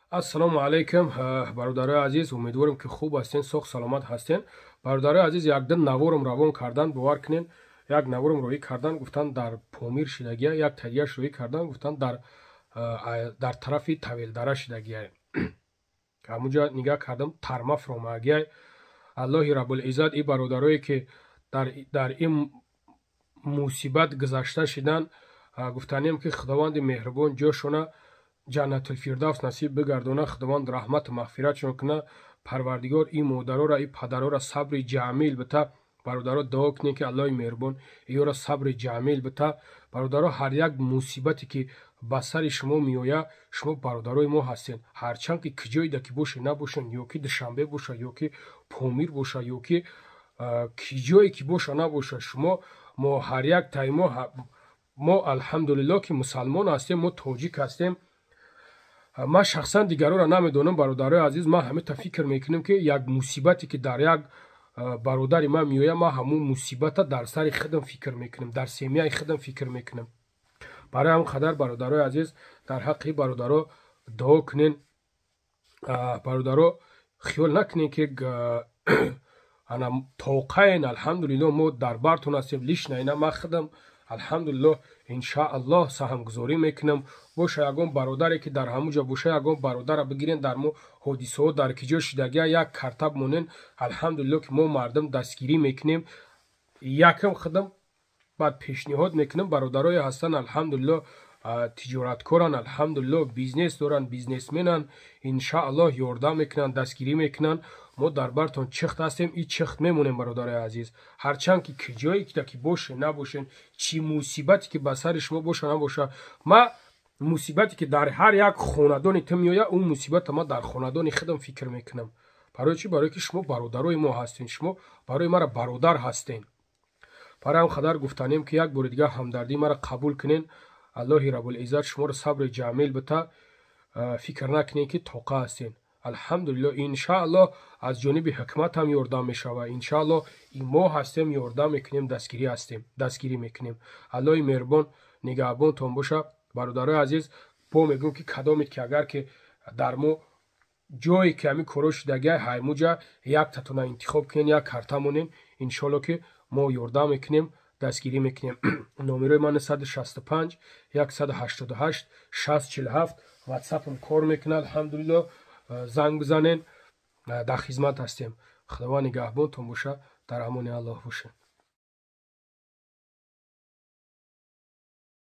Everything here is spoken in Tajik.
ассалому алайкум бародарои азиз, умедворим ки хуб ҳастен, соҳ саломат ҳастен. Бародарои азиз, якдин наворум равон кардан, бовар кунен, як наворум роҳӣ кардан, гуфтан дар Помир шидагия, як тадияш роҳӣ кардан, гуфтан дар тарафи Тавелдара шидагия. ҳамуҷа нигаҳ кардам Тармаф ромагия. аллоҳи раббулиззат и бародарое ки дар ин мусибат гузашта шидан, гуфтанем ки худованди меҳрубон ҷошона ҷаннатулфирдавс насиб бигардона, худованд раҳмату мағфиратшон куна, парвардигор и модарора и падарора сабри ҷамил бита. бародаро дуо кунем ки аллоҳи меҳрубон иёра сабри ҷамил бита. бародаро ҳар як мусибате ки ба сари шумо меоя, шумо бародарои мо ҳастен. ҳарчанд ки киҷоида ки боша набошен, ё ки Душанбе боша, ё ки Помир боша, ё ки киҷое ки боша набоша, шумо мо ҳар як таймо мо алҳамдулиллоҳ ки мусалмон ҳастем, мо тоҷик ҳастем. ман шахсан дигарора намедонам. бародарои азиз, ман ҳамеша фикр мекунам ки як мусибате ки дар як бародари ман меоя, ман ҳамун мусибата дар сари худам фикр мекунам, дар семияи худам фикр мекунам. барои ҳамин қадар бародарои азиз, дар ҳаққи бародаро дуо кунен. бародаро хиёл накунен ки ана тоқаен, алҳамдулиллоҳ мо дар бартон ҳастем, лишнаина ман худам алҳамдулиллоҳ иншааллоҳ саҳмгузорӣ мекунам. боша ягон бародаре ки дар ҳамуҷа боша, ягон бародара бигирен дар мо ҳодисаҳо дар киҷо шидагия, як картаб монен, алҳамдулиллоҳ ки мо мардум дастгирӣ мекунем. якам худам баъд пешниҳод мекунам, бародарое ҳастан, алҳамдулиллоҳ тиҷораткоран, алҳамдулиллоҳ бизнес доранд, бизнесменан, иншааллоҳ ёрдам мекунанд, дастгирӣ мекунанд. мо дар бартон чихт ҳастем, и чихт мемонем бародарои азиз. ҳарчанд ки киҷое ки бошен набошен, чӣ мусибате ки ба сари шумо боша набоша, ма мусибате ки дар ҳар як хонадони ту меоя, ун мусибата ма дар хонадони худам фикр мекунам. барои чӣ? барое ки шумо бародарои мо ҳастен, шумо барои мара бародар ҳастен. барои ҳам қадар гуфтанем ки як бори дигар ҳамдардии мара қабул кунен. аллоҳи раббулиззат шуморо сабри ҷамил бита, фикр накунен ки тоқа ҳастен. алҳамдулиллоҳ иншааллоҳ аз ҷониби ҳикмат ҳам ёрдам мешавад. иншааллоҳ и мо ҳастем, ёрдам мекунем, дастгирӣ мекунем. аллоҳи меҳрубон нигаҳбонтон боша. бародарои азиз, бо мегӯм ки кадомит ки агар ки дар мо ҷое ки ҳамин коро шудагия, ҳаймуҷа яктатона интихоб кунен, як карта монен, иншоаллоҳ ки мо ёрдам мекунем, дастгирӣ мекунем. номерои ман 165 188 6047. ватсапам кор мекунад, алҳамдулиллоҳ. занг бизанен, дар хизмат ҳастем. худованд нигаҳбонтон боша. дар амони аллоҳ бошед.